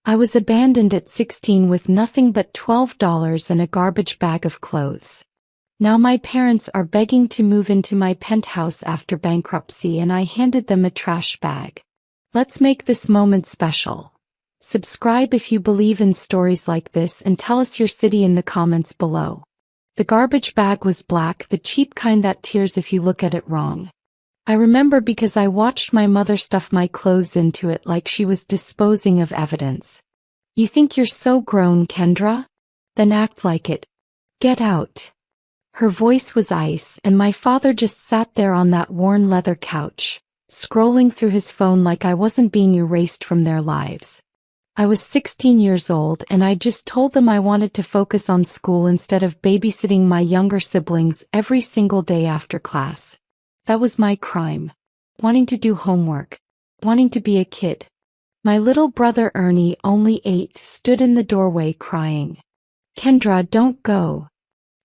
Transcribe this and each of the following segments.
I was abandoned at 16 with nothing but $12 and a garbage bag of clothes. Now my parents are begging to move into my penthouse after bankruptcy, and I handed them a trash bag. Let's make this moment special. Subscribe if you believe in stories like this, and tell us your city in the comments below. The garbage bag was black, the cheap kind that tears if you look at it wrong. I remember because I watched my mother stuff my clothes into it like she was disposing of evidence. You think you're so grown, Kendra? Then act like it. Get out. Her voice was ice, and my father just sat there on that worn leather couch, scrolling through his phone like I wasn't being erased from their lives. I was 16 years old, and I just told them I wanted to focus on school instead of babysitting my younger siblings every single day after class. That was my crime. Wanting to do homework. Wanting to be a kid. My little brother Ernie, only 8, stood in the doorway crying. Kendra, don't go.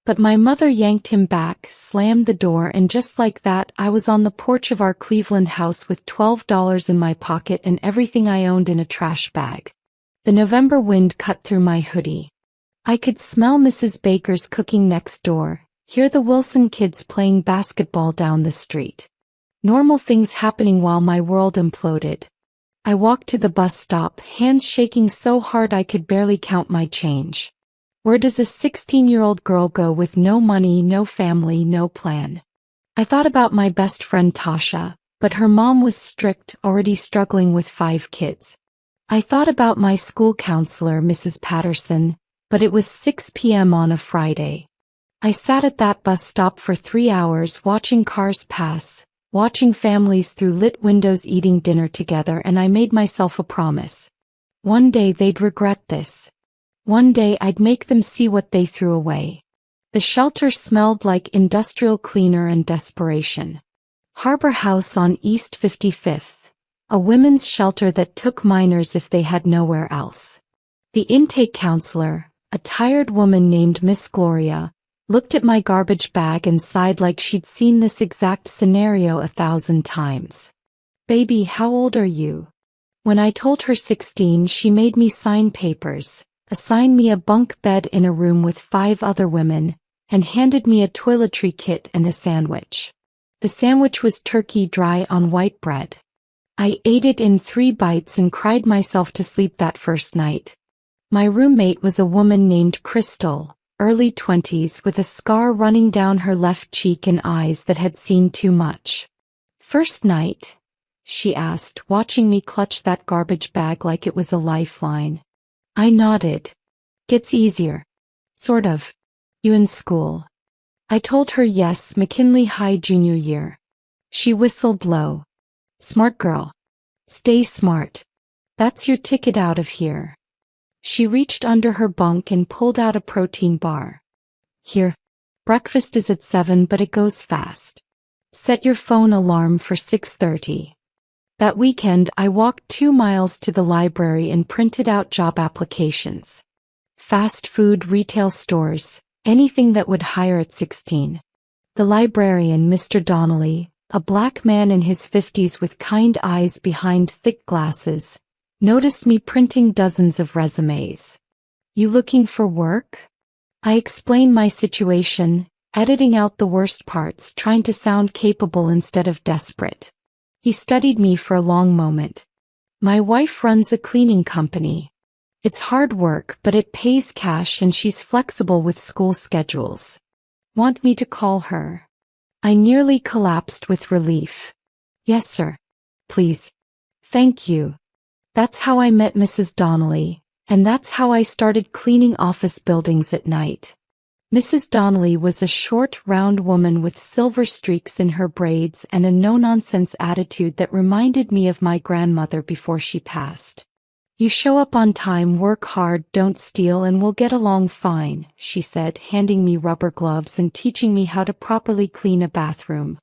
But my mother yanked him back, slammed the door, and just like that, I was on the porch of our Cleveland house with $12 in my pocket and everything I owned in a trash bag. The November wind cut through my hoodie. I could smell Mrs. Baker's cooking next door, hear the Wilson kids playing basketball down the street. Normal things happening while my world imploded. I walked to the bus stop, hands shaking so hard I could barely count my change. Where does a 16-year-old girl go with no money, no family, no plan? I thought about my best friend Tasha, but her mom was strict, already struggling with 5 kids. I thought about my school counselor, Mrs. Patterson, but it was 6 p.m. on a Friday. I sat at that bus stop for 3 hours watching cars pass, watching families through lit windows eating dinner together, and I made myself a promise. One day they'd regret this. One day I'd make them see what they threw away. The shelter smelled like industrial cleaner and desperation. Harbor House on East 55th. A women's shelter that took minors if they had nowhere else. The intake counselor, a tired woman named Miss Gloria, looked at my garbage bag and sighed like she'd seen this exact scenario 1,000 times. Baby, how old are you? When I told her 16, she made me sign papers, assigned me a bunk bed in a room with 5 other women, and handed me a toiletry kit and a sandwich. The sandwich was turkey dry on white bread. I ate it in 3 bites and cried myself to sleep that first night. My roommate was a woman named Crystal, early 20s, with a scar running down her left cheek and eyes that had seen too much. First night? She asked, watching me clutch that garbage bag like it was a lifeline. I nodded. Gets easier. Sort of. You in school? I told her yes, McKinley High junior year. She whistled low. Smart girl. Stay smart. That's your ticket out of here. She reached under her bunk and pulled out a protein bar. Here. Breakfast is at 7, but it goes fast. Set your phone alarm for 6:30. That weekend I walked 2 miles to the library and printed out job applications. Fast food retail stores, anything that would hire at 16. The librarian, Mr. Donnelly, a black man in his 50s with kind eyes behind thick glasses, noticed me printing dozens of resumes. You looking for work? I explained my situation, editing out the worst parts, trying to sound capable instead of desperate. He studied me for a long moment. My wife runs a cleaning company. It's hard work, but it pays cash and she's flexible with school schedules. Want me to call her? I nearly collapsed with relief. Yes, sir. Please. Thank you. That's how I met Mrs. Donnelly, and that's how I started cleaning office buildings at night. Mrs. Donnelly was a short, round woman with silver streaks in her braids and a no-nonsense attitude that reminded me of my grandmother before she passed. You show up on time, work hard, don't steal, and we'll get along fine, she said, handing me rubber gloves and teaching me how to properly clean a bathroom.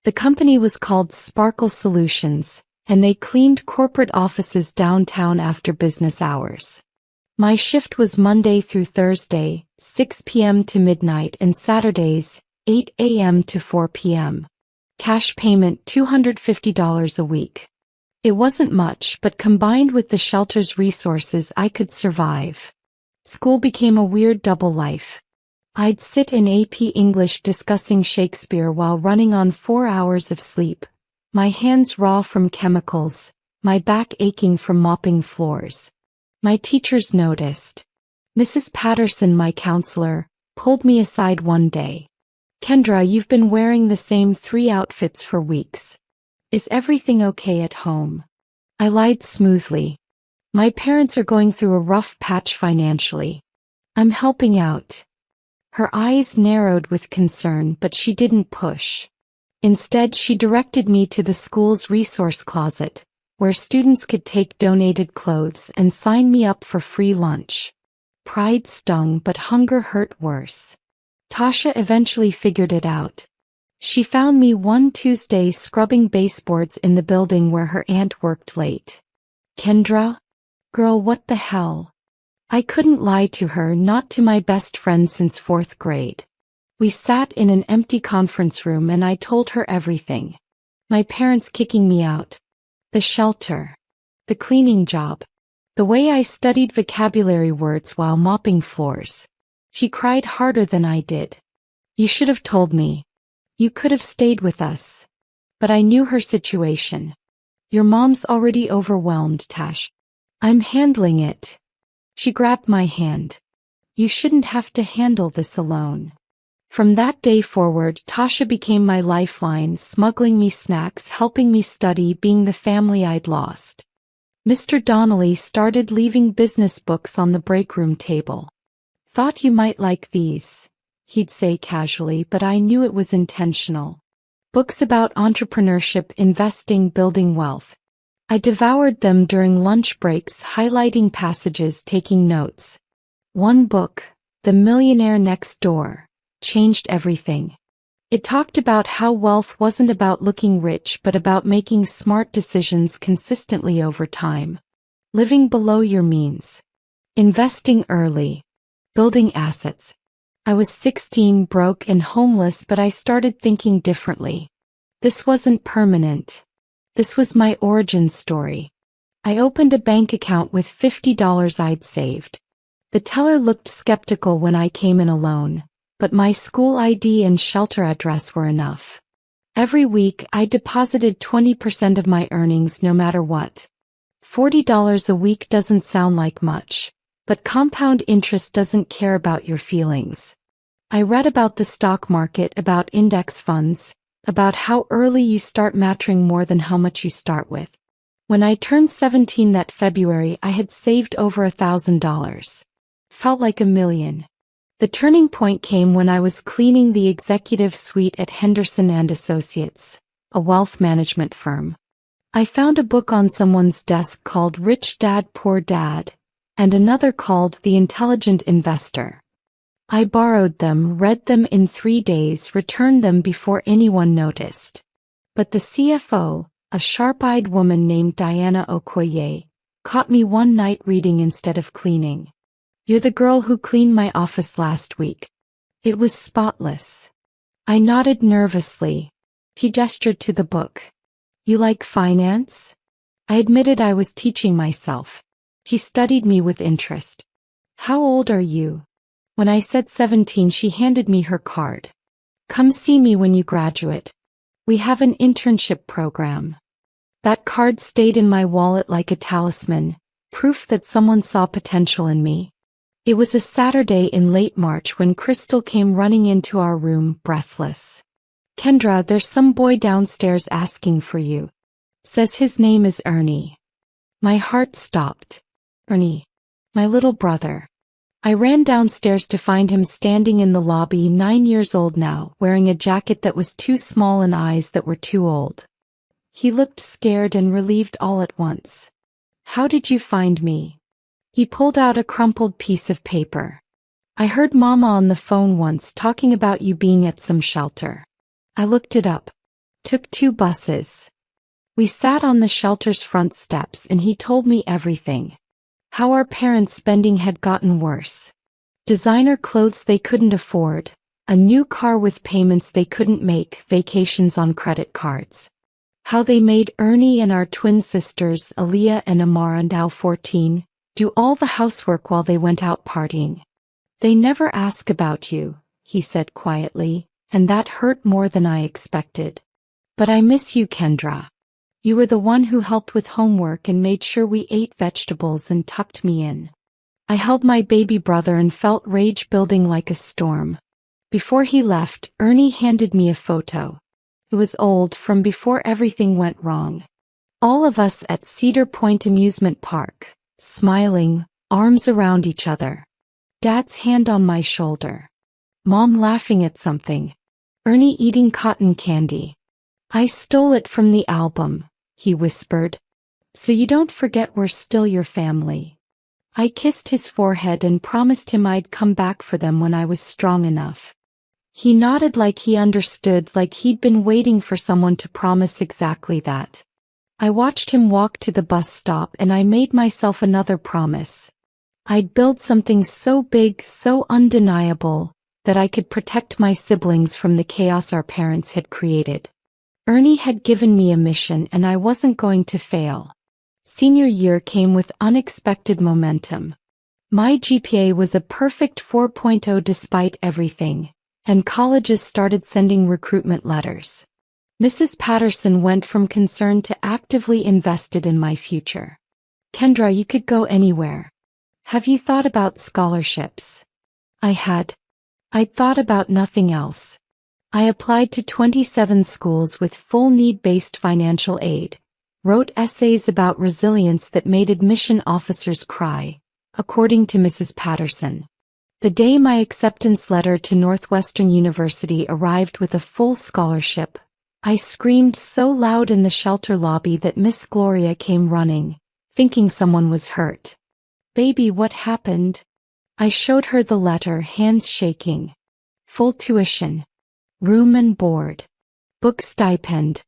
The company was called Sparkle Solutions, and they cleaned corporate offices downtown after business hours. My shift was Monday through Thursday, 6 p.m. to midnight, and Saturdays, 8 a.m. to 4 p.m. Cash payment $250 a week. It wasn't much, but combined with the shelter's resources, I could survive. School became a weird double life. I'd sit in AP English discussing Shakespeare while running on 4 hours of sleep, my hands raw from chemicals, my back aching from mopping floors. My teachers noticed. Mrs. Patterson, my counselor, pulled me aside one day. "Kendra, you've been wearing the same 3 outfits for weeks. Is everything okay at home?" I lied smoothly. "My parents are going through a rough patch financially. I'm helping out." Her eyes narrowed with concern, but she didn't push. Instead, she directed me to the school's resource closet, where students could take donated clothes and sign me up for free lunch. Pride stung, but hunger hurt worse. Tasha eventually figured it out. She found me one Tuesday scrubbing baseboards in the building where her aunt worked late. "Kendra? Girl, what the hell?" I couldn't lie to her, not to my best friend since 4th grade. We sat in an empty conference room and I told her everything. My parents kicking me out. The shelter. The cleaning job. The way I studied vocabulary words while mopping floors. She cried harder than I did. "You should have told me. You could have stayed with us." But I knew her situation. "Your mom's already overwhelmed, Tash. I'm handling it." She grabbed my hand. "You shouldn't have to handle this alone." From that day forward, Tasha became my lifeline, smuggling me snacks, helping me study, being the family I'd lost. Mr. Donnelly started leaving business books on the break room table. "Thought you might like these," he'd say casually, but I knew it was intentional. Books about entrepreneurship, investing, building wealth. I devoured them during lunch breaks, highlighting passages, taking notes. One book, The Millionaire Next Door, changed everything. It talked about how wealth wasn't about looking rich but about making smart decisions consistently over time. Living below your means. Investing early. Building assets. I was 16, broke and homeless, but I started thinking differently. This wasn't permanent. This was my origin story. I opened a bank account with $50 I'd saved. The teller looked skeptical when I came in alone, but my school ID and shelter address were enough. Every week, I deposited 20% of my earnings no matter what. $40 a week doesn't sound like much, but compound interest doesn't care about your feelings. I read about the stock market, about index funds, about how early you start mattering more than how much you start with. When I turned 17 that February, I had saved over $1,000. Felt like $1 million. The turning point came when I was cleaning the executive suite at Henderson and Associates, a wealth management firm. I found a book on someone's desk called Rich Dad, Poor Dad, and another called The Intelligent Investor. I borrowed them, read them in 3 days, returned them before anyone noticed. But the CFO, a sharp-eyed woman named Diana Okoye, caught me one night reading instead of cleaning. "You're the girl who cleaned my office last week." It was spotless. I nodded nervously. He gestured to the book. "You like finance?" I admitted I was teaching myself. He studied me with interest. "How old are you?" When I said 17, she handed me her card. "Come see me when you graduate. We have an internship program." That card stayed in my wallet like a talisman, proof that someone saw potential in me. It was a Saturday in late March when Crystal came running into our room, breathless. "Kendra, there's some boy downstairs asking for you. Says his name is Ernie." My heart stopped. Ernie. My little brother. I ran downstairs to find him standing in the lobby, 9 years old now, wearing a jacket that was too small and eyes that were too old. He looked scared and relieved all at once. "How did you find me?" He pulled out a crumpled piece of paper. "I heard Mama on the phone once talking about you being at some shelter." I looked it up. Took 2 buses. We sat on the shelter's front steps and he told me everything. How our parents' spending had gotten worse. Designer clothes they couldn't afford, a new car with payments they couldn't make, vacations on credit cards. How they made Ernie and our twin sisters, Aaliyah and Amara, now 14, do all the housework while they went out partying. They never ask about you, he said quietly, and that hurt more than I expected. But I miss you, Kendra. You were the one who helped with homework and made sure we ate vegetables and tucked me in. I held my baby brother and felt rage building like a storm. Before he left, Ernie handed me a photo. It was old, from before everything went wrong. All of us at Cedar Point Amusement Park, smiling, arms around each other. Dad's hand on my shoulder. Mom laughing at something. Ernie eating cotton candy. I stole it from the album, he whispered. So you don't forget we're still your family. I kissed his forehead and promised him I'd come back for them when I was strong enough. He nodded like he understood, like he'd been waiting for someone to promise exactly that. I watched him walk to the bus stop and I made myself another promise. I'd build something so big, so undeniable, that I could protect my siblings from the chaos our parents had created. Ernie had given me a mission and I wasn't going to fail. Senior year came with unexpected momentum. My GPA was a perfect 4.0 despite everything, and colleges started sending recruitment letters. Mrs. Patterson went from concerned to actively invested in my future. Kendra, you could go anywhere. Have you thought about scholarships? I had. I'd thought about nothing else. I applied to 27 schools with full need-based financial aid, wrote essays about resilience that made admission officers cry, according to Mrs. Patterson. The day my acceptance letter to Northwestern University arrived with a full scholarship, I screamed so loud in the shelter lobby that Miss Gloria came running, thinking someone was hurt. Baby, what happened? I showed her the letter, hands shaking. Full tuition. Room and board. Book stipend.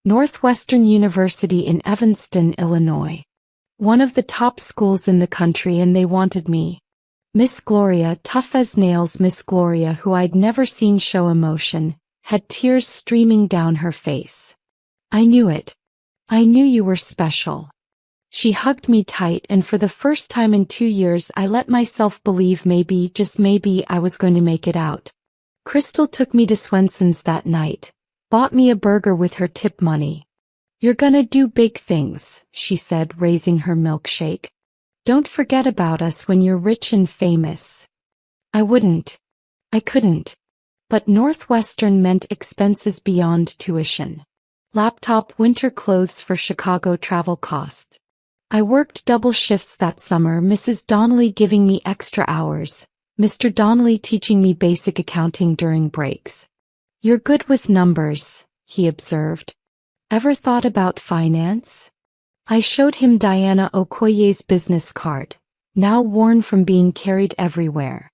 Northwestern University in Evanston, Illinois. One of the top schools in the country, and they wanted me. Miss Gloria, tough as nails, Miss Gloria, who I'd never seen show emotion, had tears streaming down her face. I knew it. I knew you were special. She hugged me tight, and for the first time in 2 years I let myself believe maybe, just maybe, I was going to make it out. Crystal took me to Swenson's that night, bought me a burger with her tip money. You're gonna do big things, she said, raising her milkshake. Don't forget about us when you're rich and famous. I wouldn't. I couldn't. But Northwestern meant expenses beyond tuition. Laptop, winter clothes for Chicago, travel costs. I worked double shifts that summer, Mrs. Donnelly giving me extra hours, Mr. Donnelly teaching me basic accounting during breaks. You're good with numbers, he observed. Ever thought about finance? I showed him Diana Okoye's business card, now worn from being carried everywhere.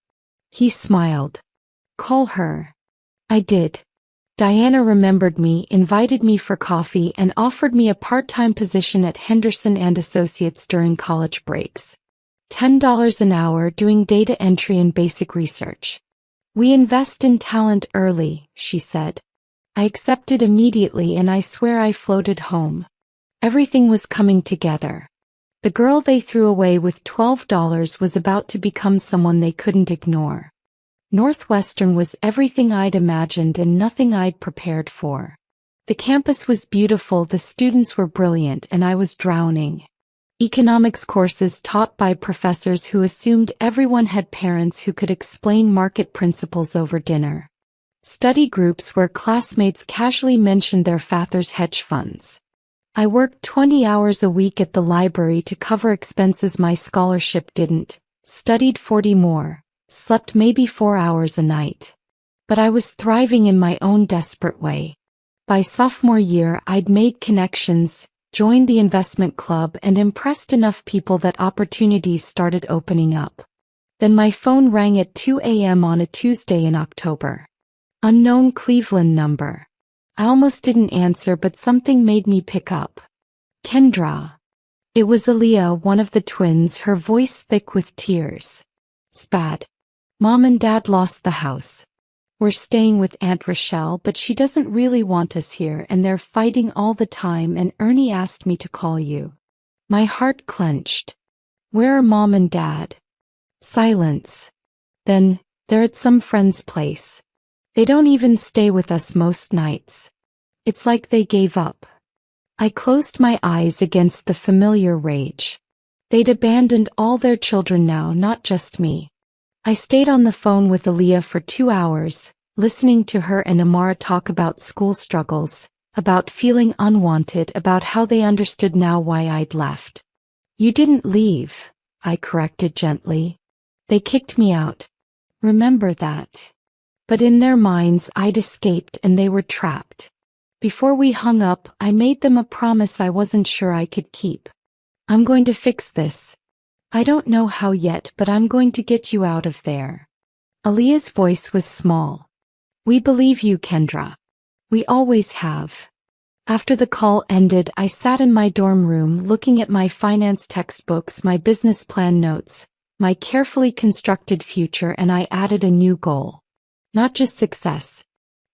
He smiled. Call her. I did. Diana remembered me, invited me for coffee, and offered me a part-time position at Henderson and Associates during college breaks. $10 an hour doing data entry and basic research. We invest in talent early, she said. I accepted immediately, and I swear I floated home. Everything was coming together. The girl they threw away with $12 was about to become someone they couldn't ignore. Northwestern was everything I'd imagined and nothing I'd prepared for. The campus was beautiful, the students were brilliant, and I was drowning. Economics courses taught by professors who assumed everyone had parents who could explain market principles over dinner. Study groups where classmates casually mentioned their father's hedge funds. I worked 20 hours a week at the library to cover expenses my scholarship didn't, studied 40 more, slept maybe 4 hours a night. But I was thriving in my own desperate way. By sophomore year, I'd made connections, joined the investment club, and impressed enough people that opportunities started opening up. Then my phone rang at 2 a.m. on a Tuesday in October. Unknown Cleveland number. I almost didn't answer, but something made me pick up. Kendra. It was Aaliyah, one of the twins, her voice thick with tears. It's bad. Mom and Dad lost the house. We're staying with Aunt Rochelle, but she doesn't really want us here and they're fighting all the time and Ernie asked me to call you. My heart clenched. Where are Mom and Dad? Silence. Then, they're at some friend's place. They don't even stay with us most nights. It's like they gave up. I closed my eyes against the familiar rage. They'd abandoned all their children now, not just me. I stayed on the phone with Aaliyah for 2 hours, listening to her and Amara talk about school struggles, about feeling unwanted, about how they understood now why I'd left. You didn't leave, I corrected gently. They kicked me out. Remember that. But in their minds I'd escaped and they were trapped. Before we hung up, I made them a promise I wasn't sure I could keep. I'm going to fix this. I don't know how yet, but I'm going to get you out of there. Aaliyah's voice was small. We believe you, Kendra. We always have. After the call ended, I sat in my dorm room looking at my finance textbooks, my business plan notes, my carefully constructed future, and I added a new goal. Not just success.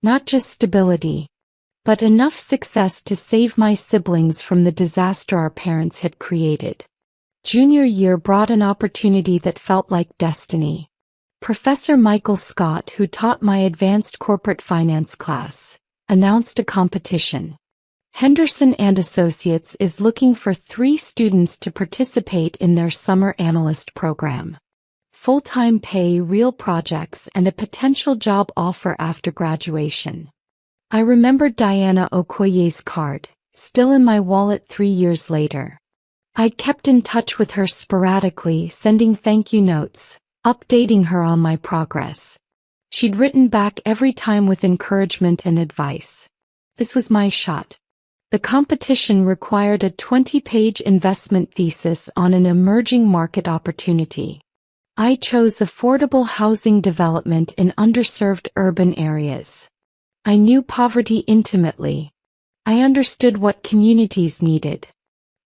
Not just stability. But enough success to save my siblings from the disaster our parents had created. Junior year brought an opportunity that felt like destiny. Professor Michael Scott, who taught my advanced corporate finance class, announced a competition. Henderson and Associates is looking for 3 students to participate in their summer analyst program. Full-time pay, real projects, and a potential job offer after graduation. I remembered Diana Okoye's card, still in my wallet 3 years later. I'd kept in touch with her sporadically, sending thank you notes, updating her on my progress. She'd written back every time with encouragement and advice. This was my shot. The competition required a 20-page investment thesis on an emerging market opportunity. I chose affordable housing development in underserved urban areas. I knew poverty intimately. I understood what communities needed.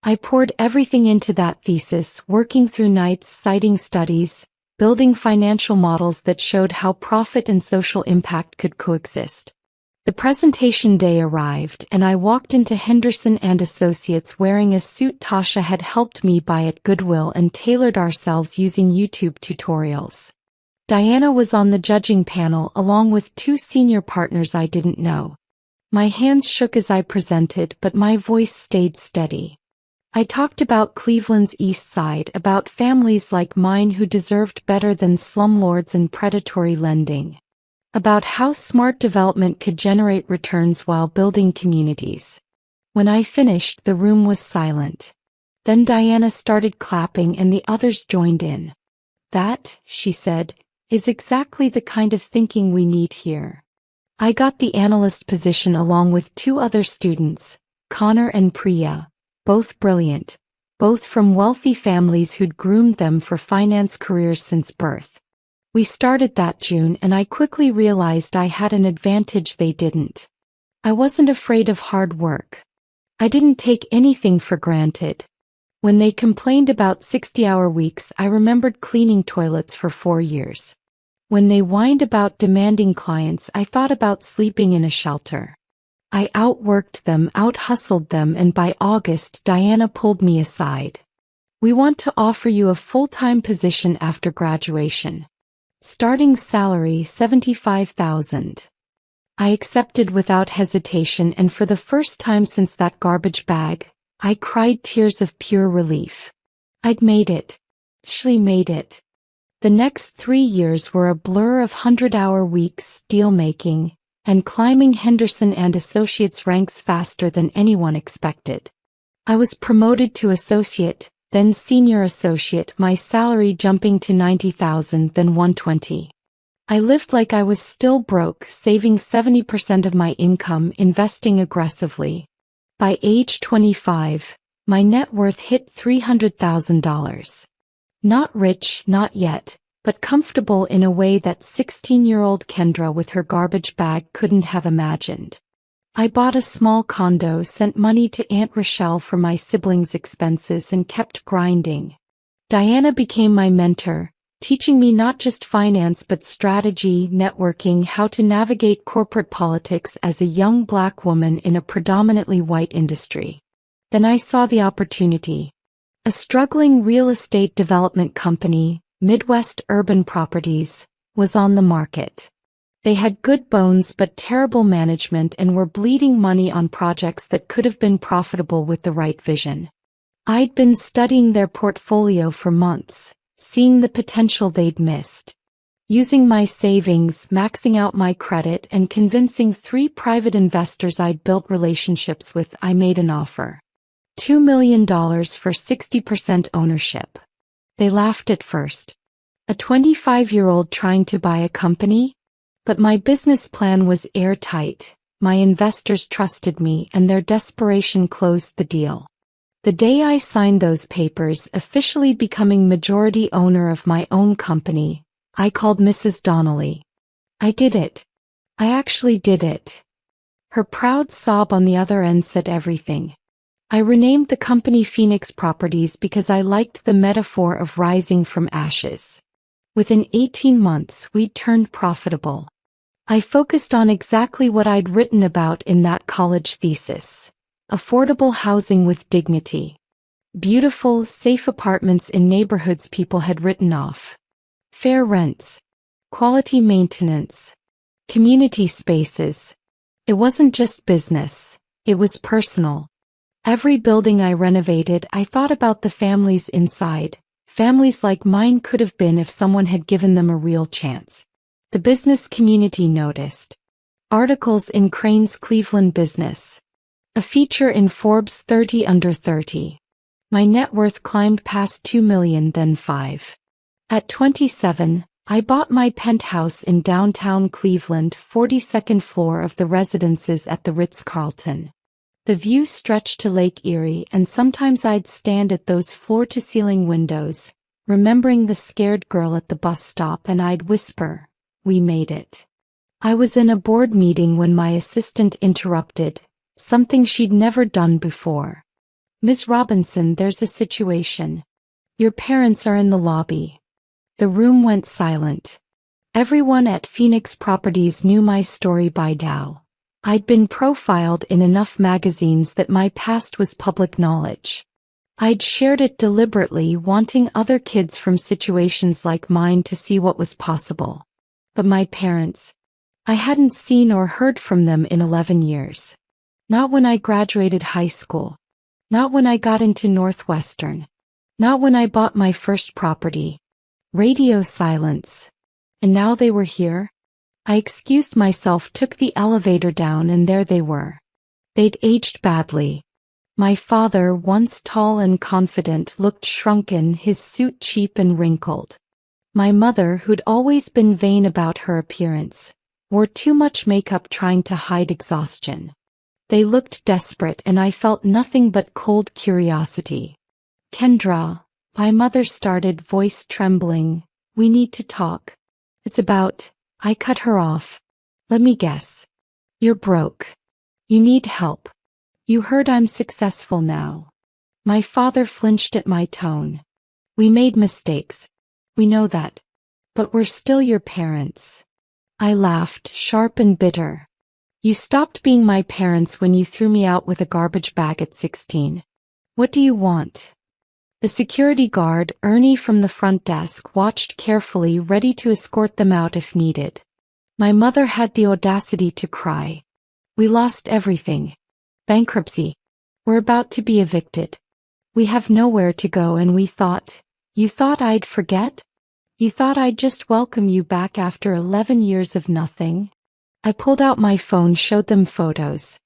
I poured everything into that thesis, working through nights, citing studies, building financial models that showed how profit and social impact could coexist. The presentation day arrived, and I walked into Henderson and Associates wearing a suit Tasha had helped me buy at Goodwill and tailored ourselves using YouTube tutorials. Diana was on the judging panel along with 2 senior partners I didn't know. My hands shook as I presented, but my voice stayed steady. I talked about Cleveland's East Side, about families like mine who deserved better than slumlords and predatory lending. About how smart development could generate returns while building communities. When I finished, the room was silent. Then Diana started clapping and the others joined in. That, she said, is exactly the kind of thinking we need here. I got the analyst position along with 2 other students, Connor and Priya, both brilliant, both from wealthy families who'd groomed them for finance careers since birth. We started that June and I quickly realized I had an advantage they didn't. I wasn't afraid of hard work. I didn't take anything for granted. When they complained about 60-hour weeks, I remembered cleaning toilets for 4 years. When they whined about demanding clients, I thought about sleeping in a shelter. I outworked them, out-hustled them, and by August, Diana pulled me aside. We want to offer you a full-time position after graduation. Starting salary $75,000. I accepted without hesitation, and for the first time since that garbage bag, I cried tears of pure relief. I'd made it. She made it. The next 3 years were a blur of 100-hour weeks, deal-making, and climbing Henderson and Associates ranks faster than anyone expected. I was promoted to associate, then senior associate, my salary jumping to $90,000, then $120,000. I lived like I was still broke, saving 70% of my income, investing aggressively. By age 25, my net worth hit $300,000. Not rich, not yet, but comfortable in a way that 16-year-old Kendra with her garbage bag couldn't have imagined. I bought a small condo, sent money to Aunt Rochelle for my siblings' expenses, and kept grinding. Diana became my mentor, teaching me not just finance but strategy, networking, how to navigate corporate politics as a young Black woman in a predominantly white industry. Then I saw the opportunity. A struggling real estate development company, Midwest Urban Properties, was on the market. They had good bones but terrible management and were bleeding money on projects that could have been profitable with the right vision. I'd been studying their portfolio for months, seeing the potential they'd missed. Using my savings, maxing out my credit, and convincing 3 private investors I'd built relationships with, I made an offer. $2 million for 60% ownership. They laughed at first. A 25-year-old trying to buy a company? But my business plan was airtight, my investors trusted me, and their desperation closed the deal. The day I signed those papers, officially becoming majority owner of my own company, I called Mrs. Donnelly. I did it. I actually did it. Her proud sob on the other end said everything. I renamed the company Phoenix Properties because I liked the metaphor of rising from ashes. Within 18 months, we'd turned profitable. I focused on exactly what I'd written about in that college thesis. Affordable housing with dignity. Beautiful, safe apartments in neighborhoods people had written off. Fair rents. Quality maintenance. Community spaces. It wasn't just business. It was personal. Every building I renovated, I thought about the families inside. Families like mine could have been if someone had given them a real chance. The business community noticed. Articles in Crane's Cleveland Business. A feature in Forbes 30 Under 30. My net worth climbed past $2 million, then $5 million. At 27, I bought my penthouse in downtown Cleveland, 42nd floor of the residences at the Ritz-Carlton. The view stretched to Lake Erie, and sometimes I'd stand at those floor-to-ceiling windows, remembering the scared girl at the bus stop, and I'd whisper, "We made it." I was in a board meeting when my assistant interrupted, something she'd never done before. "Ms. Robinson, there's a situation. Your parents are in the lobby." The room went silent. Everyone at Phoenix Properties knew my story by now. I'd been profiled in enough magazines that my past was public knowledge. I'd shared it deliberately, wanting other kids from situations like mine to see what was possible. But my parents, I hadn't seen or heard from them in 11 years. Not when I graduated high school. Not when I got into Northwestern. Not when I bought my first property. Radio silence. And now they were here. I excused myself, took the elevator down, and there they were. They'd aged badly. My father, once tall and confident, looked shrunken, his suit cheap and wrinkled. My mother, who'd always been vain about her appearance, wore too much makeup trying to hide exhaustion. They looked desperate, and I felt nothing but cold curiosity. "Kendra," my mother started, voice trembling, "we need to talk. It's about..." I cut her off. "Let me guess. You're broke. You need help. You heard I'm successful now." My father flinched at my tone. "We made mistakes. We know that. But we're still your parents." I laughed, sharp and bitter. "You stopped being my parents when you threw me out with a garbage bag at 16. What do you want?" The security guard, Ernie from the front desk, watched carefully, ready to escort them out if needed. My mother had the audacity to cry. "We lost everything. Bankruptcy. We're about to be evicted. We have nowhere to go, and we thought..." "You thought I'd forget? You thought I'd just welcome you back after 11 years of nothing?" I pulled out my phone, showed them photos.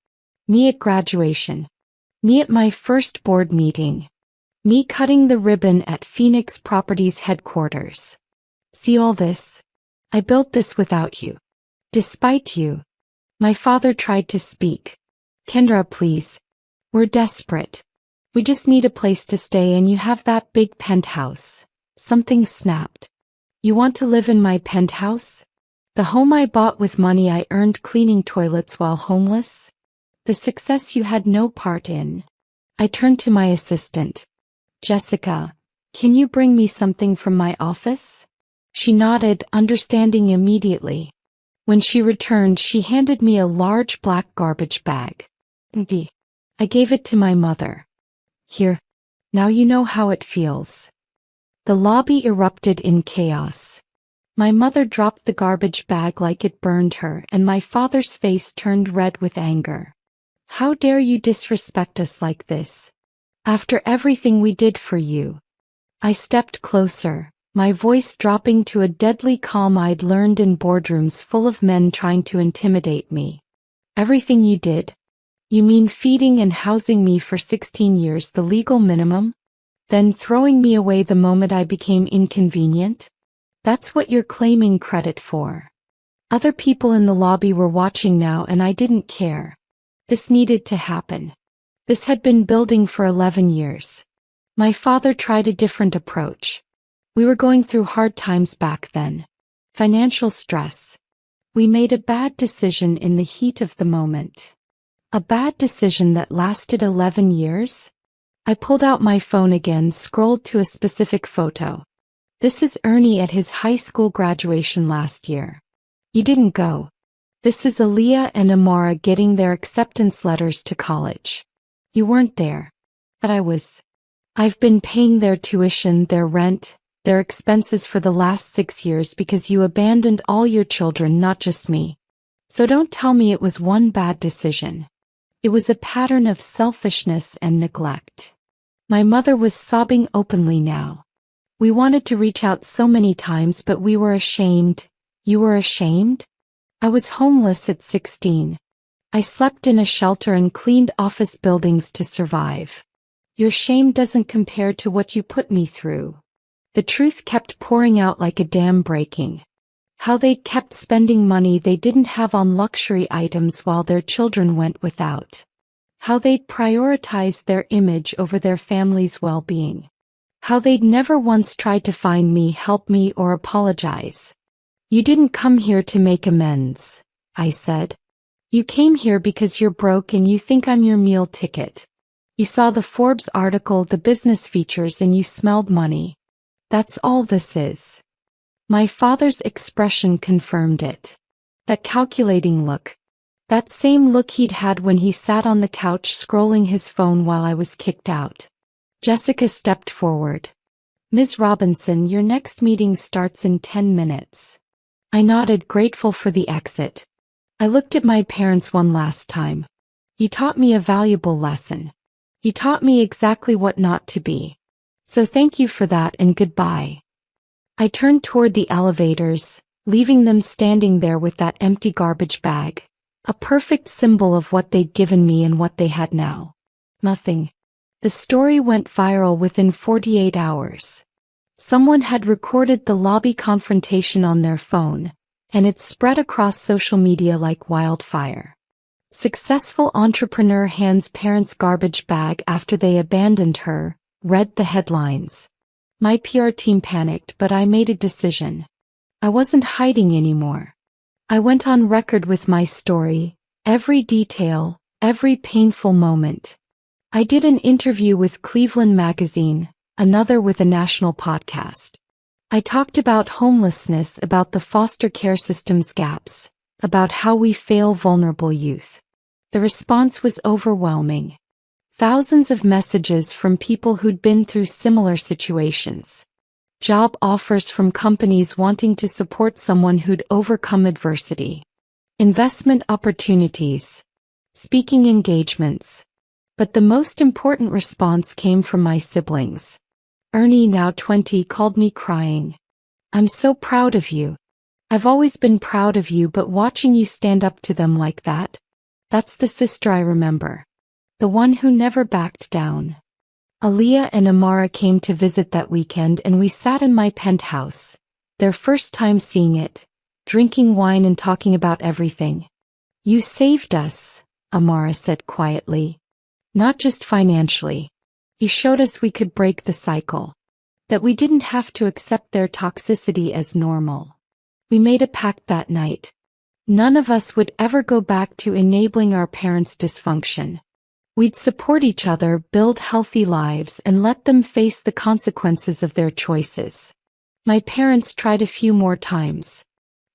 Me at graduation. Me at my first board meeting. Me cutting the ribbon at Phoenix Properties headquarters. "See all this? I built this without you. Despite you." My father tried to speak. "Kendra, please. We're desperate. We just need a place to stay, and you have that big penthouse." Something snapped. "You want to live in my penthouse? The home I bought with money I earned cleaning toilets while homeless? The success you had no part in?" I turned to my assistant. "Jessica, can you bring me something from my office?" She nodded, understanding immediately. When she returned, she handed me a large black garbage bag. I gave it to my mother. Here. Now you know how it feels. The lobby erupted in chaos. My mother dropped the garbage bag like it burned her, and my father's face turned red with anger. How dare you disrespect us like this? After everything we did for you. I stepped closer, my voice dropping to a deadly calm I'd learned in boardrooms full of men trying to intimidate me. Everything you did? You mean feeding and housing me for 16 years, the legal minimum? Then throwing me away the moment I became inconvenient? That's what you're claiming credit for. Other people in the lobby were watching now, and I didn't care. This needed to happen. This had been building for 11 years. My father tried a different approach. We were going through hard times back then. Financial stress. We made a bad decision in the heat of the moment. A bad decision that lasted 11 years? I pulled out my phone again, scrolled to a specific photo. This is Ernie at his high school graduation last year. You didn't go. This is Aaliyah and Amara getting their acceptance letters to college. You weren't there. But I was. I've been paying their tuition, their rent, their expenses for the last 6 years because you abandoned all your children, not just me. So don't tell me it was one bad decision. It was a pattern of selfishness and neglect. My mother was sobbing openly now. We wanted to reach out so many times, but we were ashamed. You were ashamed? I was homeless at 16. I slept in a shelter and cleaned office buildings to survive. Your shame doesn't compare to what you put me through. The truth kept pouring out like a dam breaking. How they kept spending money they didn't have on luxury items while their children went without. How they'd prioritized their image over their family's well-being. How they'd never once tried to find me, help me, or apologize. You didn't come here to make amends, I said. You came here because you're broke and you think I'm your meal ticket. You saw the Forbes article, the business features, and you smelled money. That's all this is. My father's expression confirmed it. That calculating look. That same look he'd had when he sat on the couch scrolling his phone while I was kicked out. Jessica stepped forward. Ms. Robinson, your next meeting starts in 10 minutes. I nodded, grateful for the exit. I looked at my parents one last time. You taught me a valuable lesson. You taught me exactly what not to be. So thank you for that and goodbye. I turned toward the elevators, leaving them standing there with that empty garbage bag, a perfect symbol of what they'd given me and what they had now. Nothing. The story went viral within 48 hours. Someone had recorded the lobby confrontation on their phone, and it spread across social media like wildfire. Successful entrepreneur hands parents garbage bag after they abandoned her, read the headlines. My PR team panicked, but I made a decision. I wasn't hiding anymore. I went on record with my story, every detail, every painful moment. I did an interview with Cleveland Magazine, another with a national podcast. I talked about homelessness, about the foster care system's gaps, about how we fail vulnerable youth. The response was overwhelming. Thousands of messages from people who'd been through similar situations. Job offers from companies wanting to support someone who'd overcome adversity. Investment opportunities. Speaking engagements. But the most important response came from my siblings. Ernie, now 20, called me crying. I'm so proud of you. I've always been proud of you, but watching you stand up to them like that, that's the sister I remember. The one who never backed down. Aaliyah and Amara came to visit that weekend and we sat in my penthouse, their first time seeing it, drinking wine and talking about everything. You saved us, Amara said quietly. Not just financially. You showed us we could break the cycle. That we didn't have to accept their toxicity as normal. We made a pact that night. None of us would ever go back to enabling our parents' dysfunction. We'd support each other, build healthy lives, and let them face the consequences of their choices. My parents tried a few more times.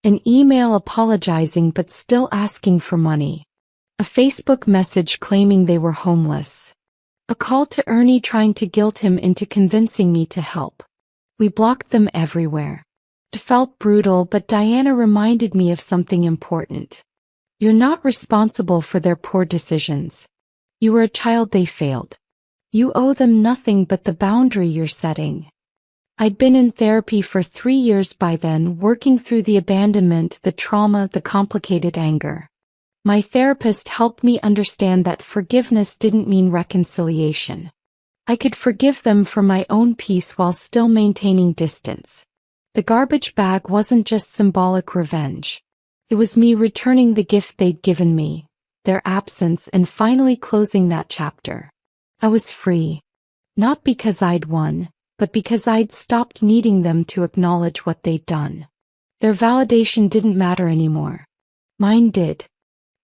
An email apologizing but still asking for money. A Facebook message claiming they were homeless. A call to Ernie trying to guilt him into convincing me to help. We blocked them everywhere. It felt brutal, but Diana reminded me of something important. You're not responsible for their poor decisions. You were a child they failed. You owe them nothing but the boundary you're setting. I'd been in therapy for 3 years by then, working through the abandonment, the trauma, the complicated anger. My therapist helped me understand that forgiveness didn't mean reconciliation. I could forgive them for my own peace while still maintaining distance. The garbage bag wasn't just symbolic revenge. It was me returning the gift they'd given me, their absence, and finally closing that chapter. I was free. Not because I'd won, but because I'd stopped needing them to acknowledge what they'd done. Their validation didn't matter anymore. Mine did.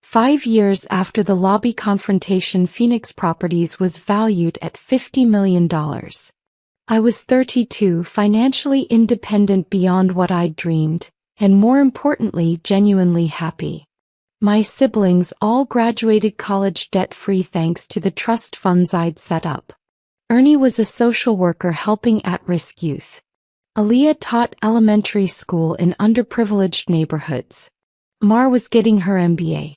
5 years after the lobby confrontation, Phoenix Properties was valued at $50 million. I was 32, financially independent beyond what I'd dreamed, and more importantly, genuinely happy. My siblings all graduated college debt-free thanks to the trust funds I'd set up. Ernie was a social worker helping at-risk youth. Aaliyah taught elementary school in underprivileged neighborhoods. Mar was getting her MBA.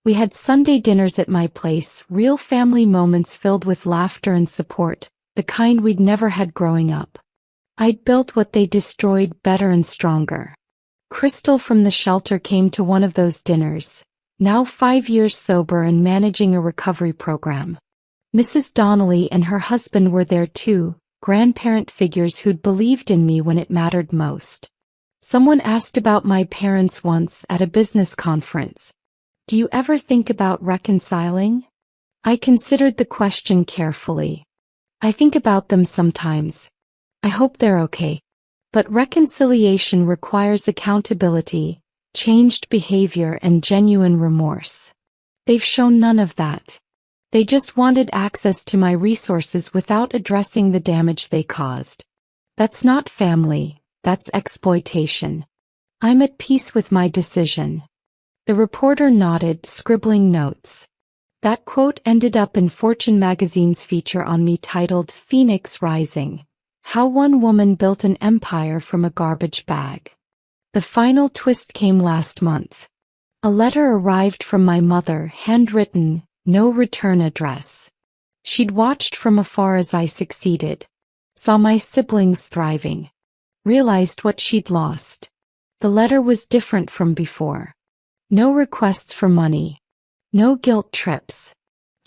We had Sunday dinners at my place, real family moments filled with laughter and support, the kind we'd never had growing up. I'd built what they destroyed better and stronger. Crystal from the shelter came to one of those dinners, now 5 years sober and managing a recovery program. Mrs. Donnelly and her husband were there too, grandparent figures who'd believed in me when it mattered most. Someone asked about my parents once at a business conference. Do you ever think about reconciling? I considered the question carefully. I think about them sometimes. I hope they're okay. But reconciliation requires accountability, changed behavior, and genuine remorse. They've shown none of that. They just wanted access to my resources without addressing the damage they caused. That's not family, that's exploitation. I'm at peace with my decision. The reporter nodded, scribbling notes. That quote ended up in Fortune magazine's feature on me titled Phoenix Rising: How One Woman Built an Empire from a Garbage Bag. The final twist came last month. A letter arrived from my mother, handwritten, no return address. She'd watched from afar as I succeeded, saw my siblings thriving, realized what she'd lost. The letter was different from before. No requests for money. No guilt trips.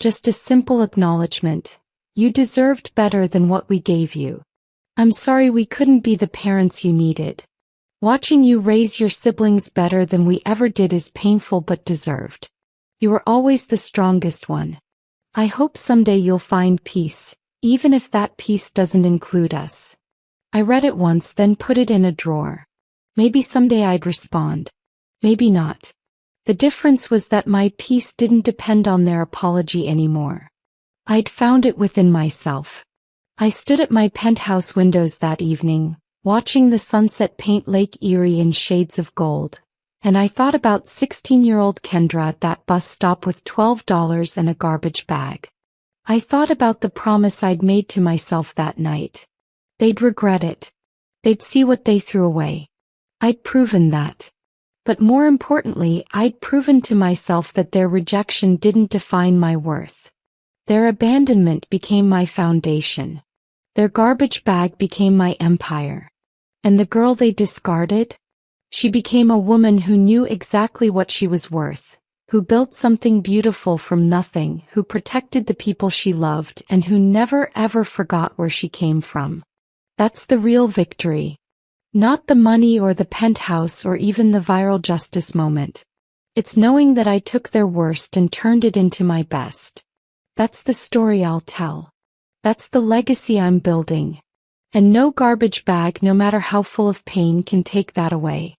Just a simple acknowledgement. You deserved better than what we gave you. I'm sorry we couldn't be the parents you needed. Watching you raise your siblings better than we ever did is painful but deserved. You were always the strongest one. I hope someday you'll find peace, even if that peace doesn't include us. I read it once, then put it in a drawer. Maybe someday I'd respond. Maybe not. The difference was that my peace didn't depend on their apology anymore. I'd found it within myself. I stood at my penthouse windows that evening, watching the sunset paint Lake Erie in shades of gold, and I thought about 16-year-old Kendra at that bus stop with $12 and a garbage bag. I thought about the promise I'd made to myself that night. They'd regret it. They'd see what they threw away. I'd proven that. But more importantly, I'd proven to myself that their rejection didn't define my worth. Their abandonment became my foundation. Their garbage bag became my empire. And the girl they discarded? She became a woman who knew exactly what she was worth, who built something beautiful from nothing, who protected the people she loved, and who never ever forgot where she came from. That's the real victory. Not the money or the penthouse or even the viral justice moment. It's knowing that I took their worst and turned it into my best. That's the story I'll tell. That's the legacy I'm building. And no garbage bag, no matter how full of pain, can take that away.